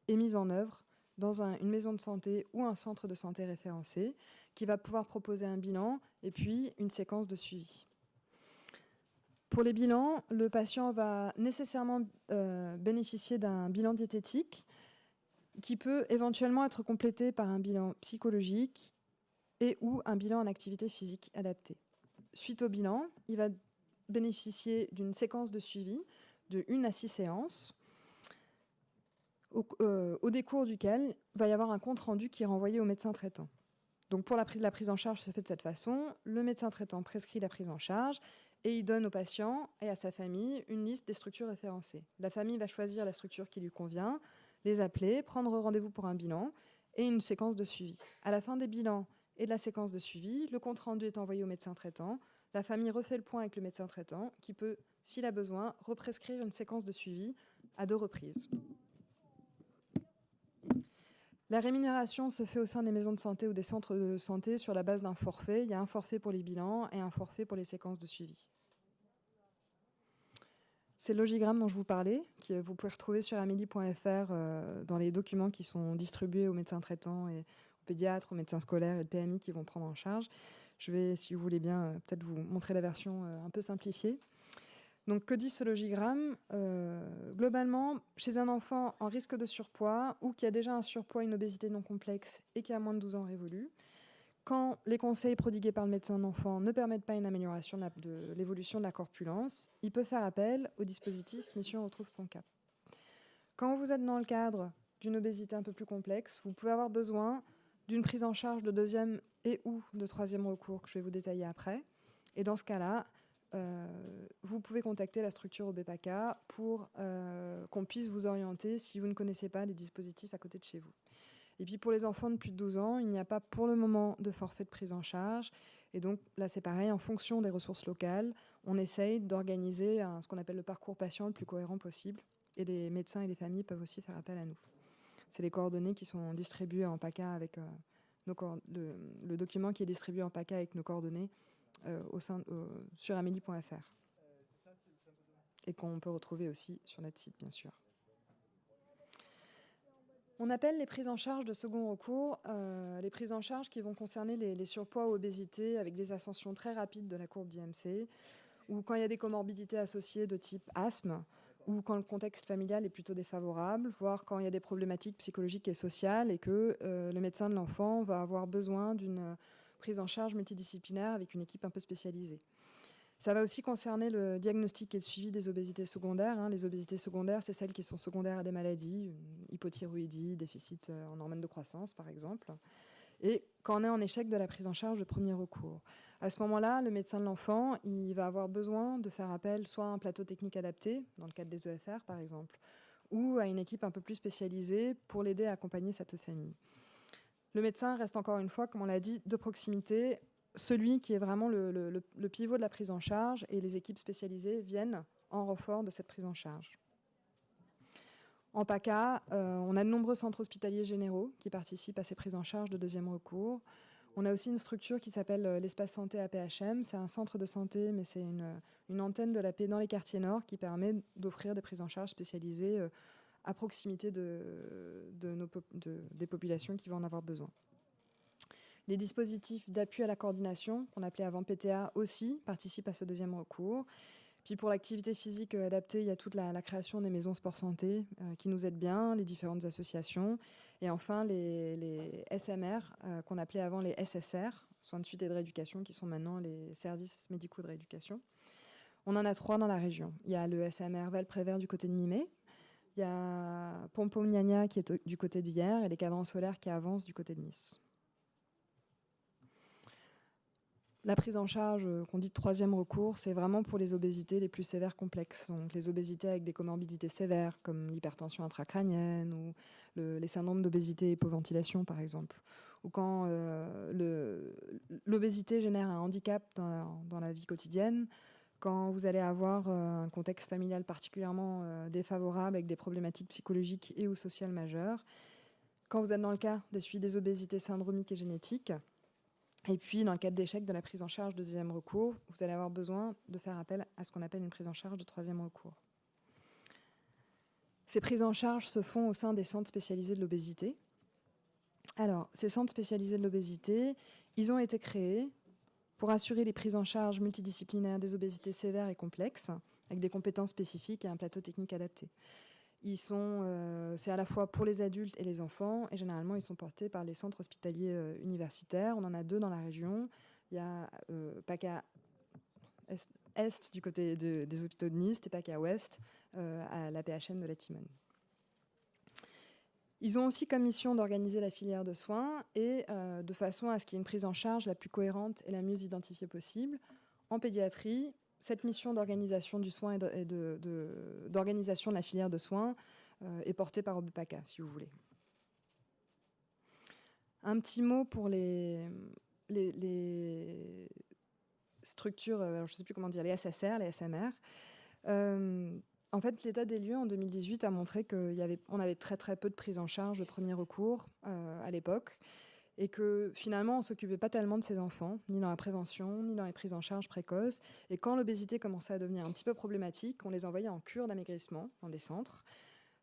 et mise en œuvre dans une maison de santé ou un centre de santé référencé qui va pouvoir proposer un bilan et puis une séquence de suivi. Pour les bilans, le patient va nécessairement bénéficier d'un bilan diététique qui peut éventuellement être complété par un bilan psychologique et ou un bilan en activité physique adaptée. Suite au bilan, il va bénéficier d'une séquence de suivi de 1 à 6 séances, au décours duquel va y avoir un compte-rendu qui est renvoyé au médecin traitant. Donc pour la prise en charge se fait de cette façon, le médecin traitant prescrit la prise en charge et il donne au patient et à sa famille une liste des structures référencées. La famille va choisir la structure qui lui convient, les appeler, prendre rendez-vous pour un bilan et une séquence de suivi. À la fin des bilans et de la séquence de suivi, le compte-rendu est envoyé au médecin traitant. La famille refait le point avec le médecin traitant qui peut, s'il a besoin, represcrire une séquence de suivi à 2 reprises. La rémunération se fait au sein des maisons de santé ou des centres de santé sur la base d'un forfait. Il y a un forfait pour les bilans et un forfait pour les séquences de suivi. C'est le logigramme dont je vous parlais, que vous pouvez retrouver sur amélie.fr dans les documents qui sont distribués aux médecins traitants et aux pédiatres, aux médecins scolaires et le PMI qui vont prendre en charge. Je vais, si vous voulez bien, peut-être vous montrer la version un peu simplifiée. Donc, que dit ce logigramme ? Globalement, chez un enfant en risque de surpoids ou qui a déjà un surpoids, une obésité non complexe et qui a moins de 12 ans révolus, quand les conseils prodigués par le médecin d'enfant ne permettent pas une amélioration de l'évolution de la corpulence, il peut faire appel au dispositif Mission Retrouve son cap. Quand vous êtes dans le cadre d'une obésité un peu plus complexe, vous pouvez avoir besoin d'une prise en charge de 2e et ou de 3e recours que je vais vous détailler après. Et dans ce cas-là, vous pouvez contacter la structure OBPACA pour qu'on puisse vous orienter si vous ne connaissez pas les dispositifs à côté de chez vous. Et puis pour les enfants de plus de 12 ans, il n'y a pas pour le moment de forfait de prise en charge. Et donc là, c'est pareil, en fonction des ressources locales, on essaye d'organiser ce qu'on appelle le parcours patient le plus cohérent possible. Et les médecins et les familles peuvent aussi faire appel à nous. C'est les coordonnées qui sont distribuées en PACA avec le document qui est distribué en PACA avec nos coordonnées sur amélie.fr. Et qu'on peut retrouver aussi sur notre site, bien sûr. On appelle les prises en charge de second recours les prises en charge qui vont concerner les surpoids ou obésités avec des ascensions très rapides de la courbe d'IMC ou quand il y a des comorbidités associées de type asthme ou quand le contexte familial est plutôt défavorable, voire quand il y a des problématiques psychologiques et sociales et que le médecin de l'enfant va avoir besoin d'une prise en charge multidisciplinaire avec une équipe un peu spécialisée. Ça va aussi concerner le diagnostic et le suivi des obésités secondaires. Les obésités secondaires, c'est celles qui sont secondaires à des maladies, hypothyroïdie, déficit en hormones de croissance par exemple, et quand on est en échec de la prise en charge de premier recours. À ce moment-là, le médecin de l'enfant, il va avoir besoin de faire appel soit à un plateau technique adapté, dans le cadre des EFR par exemple, ou à une équipe un peu plus spécialisée pour l'aider à accompagner cette famille. Le médecin reste encore une fois, comme on l'a dit, de proximité, celui qui est vraiment le pivot de la prise en charge, et les équipes spécialisées viennent en renfort de cette prise en charge. En PACA, on a de nombreux centres hospitaliers généraux qui participent à ces prises en charge de deuxième recours. On a aussi une structure qui s'appelle l'espace santé APHM. C'est un centre de santé, mais c'est une antenne de la paix dans les quartiers nord qui permet d'offrir des prises en charge spécialisées à proximité des populations qui vont en avoir besoin. Les dispositifs d'appui à la coordination, qu'on appelait avant PTA aussi, participent à ce deuxième recours. Puis pour l'activité physique adaptée, il y a toute la création des maisons sport santé qui nous aident bien, les différentes associations. Et enfin, les SMR, qu'on appelait avant les SSR, soins de suite et de rééducation, qui sont maintenant les services médicaux de rééducation. On en a 3 dans la région. Il y a le SMR Val-Prévert du côté de Mimé, il y a Pompom-Gnagna qui est du côté d'Hyères et les cadrans solaires qui avancent du côté de Nice. La prise en charge qu'on dit de troisième recours, c'est vraiment pour les obésités les plus sévères complexes. Donc les obésités avec des comorbidités sévères, comme l'hypertension intracrânienne ou les syndromes d'obésité et hypoventilation, par exemple. Ou quand l'obésité génère un handicap dans la vie quotidienne, quand vous allez avoir un contexte familial particulièrement défavorable avec des problématiques psychologiques et ou sociales majeures, quand vous êtes dans le cas de suivi des obésités syndromiques et génétiques. Et puis, dans le cadre d'échec de la prise en charge de deuxième recours, vous allez avoir besoin de faire appel à ce qu'on appelle une prise en charge de troisième recours. Ces prises en charge se font au sein des centres spécialisés de l'obésité. Alors, ces centres spécialisés de l'obésité, ils ont été créés pour assurer les prises en charge multidisciplinaires des obésités sévères et complexes, avec des compétences spécifiques et un plateau technique adapté. C'est à la fois pour les adultes et les enfants, et généralement ils sont portés par les centres hospitaliers universitaires. On en a 2 dans la région. Il y a PACA Est du côté des hôpitaux de Nice et PACA Ouest à la PHM de la Timone. Ils ont aussi comme mission d'organiser la filière de soins et de façon à ce qu'il y ait une prise en charge la plus cohérente et la mieux identifiée possible. En pédiatrie, cette mission d'organisation du soin et d'organisation de la filière de soins est portée par OBPACA, si vous voulez. Un petit mot pour les structures, alors je ne sais plus comment dire, les SSR, les SMR. En fait, l'état des lieux en 2018 a montré qu'on avait très très peu de prise en charge de premier recours à l'époque, et que finalement on ne s'occupait pas tellement de ces enfants, ni dans la prévention, ni dans les prises en charge précoces. Et quand l'obésité commençait à devenir un petit peu problématique, on les envoyait en cure d'amaigrissement dans des centres,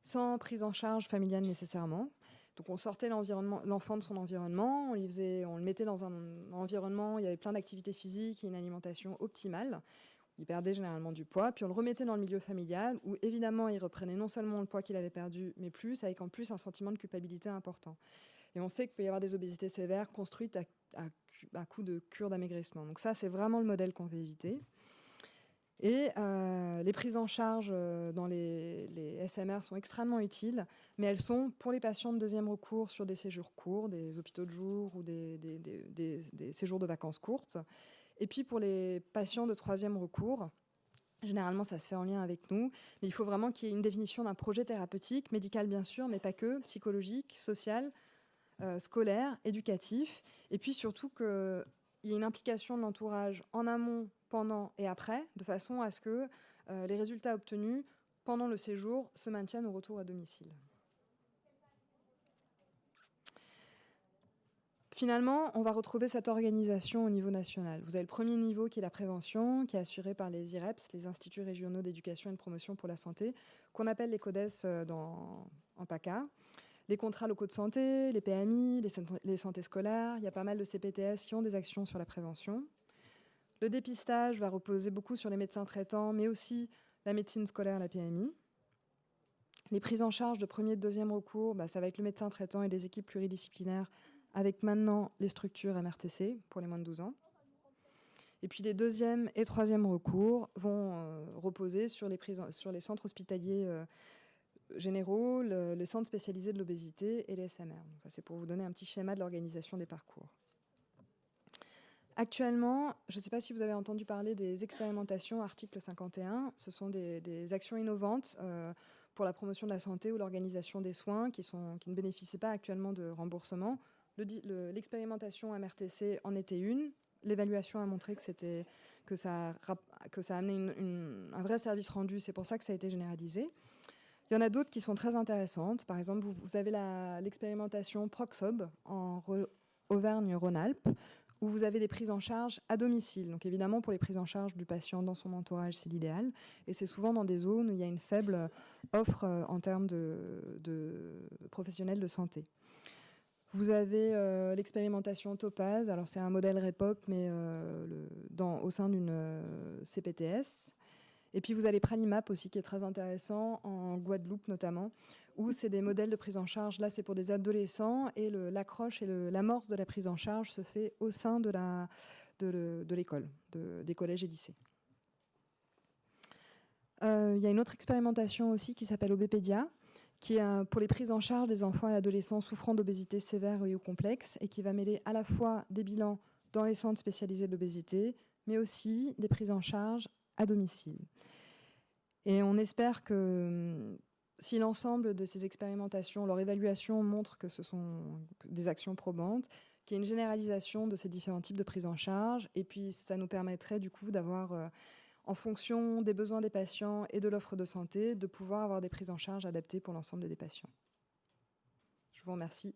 sans prise en charge familiale nécessairement. Donc on sortait l'enfant de son environnement, on le mettait dans un environnement où il y avait plein d'activités physiques et une alimentation optimale. Il perdait généralement du poids, puis on le remettait dans le milieu familial, où évidemment il reprenait non seulement le poids qu'il avait perdu, mais plus, avec en plus un sentiment de culpabilité important. Et on sait qu'il peut y avoir des obésités sévères construites à coup de cure d'amaigrissement. Donc ça, c'est vraiment le modèle qu'on veut éviter. Et les prises en charge dans les SMR sont extrêmement utiles, mais elles sont pour les patients de deuxième recours sur des séjours courts, des hôpitaux de jour ou des séjours de vacances courtes. Et puis pour les patients de troisième recours, généralement ça se fait en lien avec nous, mais il faut vraiment qu'il y ait une définition d'un projet thérapeutique, médical bien sûr, mais pas que, psychologique, social, scolaire, éducatif, et puis surtout qu'il y ait une implication de l'entourage en amont, pendant et après, de façon à ce que les résultats obtenus pendant le séjour se maintiennent au retour à domicile. Finalement, on va retrouver cette organisation au niveau national. Vous avez le premier niveau qui est la prévention, qui est assuré par les IREPS, les Instituts régionaux d'éducation et de promotion pour la santé, qu'on appelle les CODES en PACA. Les contrats locaux de santé, les PMI, les santé scolaires, il y a pas mal de CPTS qui ont des actions sur la prévention. Le dépistage va reposer beaucoup sur les médecins traitants, mais aussi la médecine scolaire, la PMI. Les prises en charge de premier et de deuxième recours, ça va être le médecin traitant et les équipes pluridisciplinaires, avec maintenant les structures MRTC pour les moins de 12 ans. Et puis les deuxième et troisième recours vont reposer sur les centres hospitaliers généraux, le centre spécialisé de l'obésité et les SMR. Donc ça, c'est pour vous donner un petit schéma de l'organisation des parcours. Actuellement, je ne sais pas si vous avez entendu parler des expérimentations article 51. Ce sont des actions innovantes pour la promotion de la santé ou l'organisation des soins qui ne bénéficient pas actuellement de remboursement. L'expérimentation MRTC en était une. L'évaluation a montré que ça a amené un vrai service rendu. C'est pour ça que ça a été généralisé. Il y en a d'autres qui sont très intéressantes. Par exemple, vous avez l'expérimentation Proxob en Auvergne-Rhône-Alpes, où vous avez des prises en charge à domicile. Donc évidemment, pour les prises en charge du patient dans son entourage, c'est l'idéal. Et c'est souvent dans des zones où il y a une faible offre en termes de professionnels de santé. Vous avez l'expérimentation Topaz. Alors c'est un modèle REPOP, mais au sein d'une CPTS. Et puis vous avez Pralimap aussi, qui est très intéressant, en Guadeloupe notamment, où c'est des modèles de prise en charge. Là, c'est pour des adolescents, et l'accroche et l'amorce de la prise en charge se fait au sein de l'école, des collèges et lycées. Il y a une autre expérimentation aussi qui s'appelle Obépédia, qui est pour les prises en charge des enfants et adolescents souffrant d'obésité sévère et ou complexe, et qui va mêler à la fois des bilans dans les centres spécialisés de l'obésité, mais aussi des prises en charge à domicile. Et on espère que si l'ensemble de ces expérimentations, leur évaluation montre que ce sont des actions probantes, qu'il y ait une généralisation de ces différents types de prises en charge, et puis ça nous permettrait du coup d'avoir, en fonction des besoins des patients et de l'offre de santé, de pouvoir avoir des prises en charge adaptées pour l'ensemble des patients. Je vous remercie.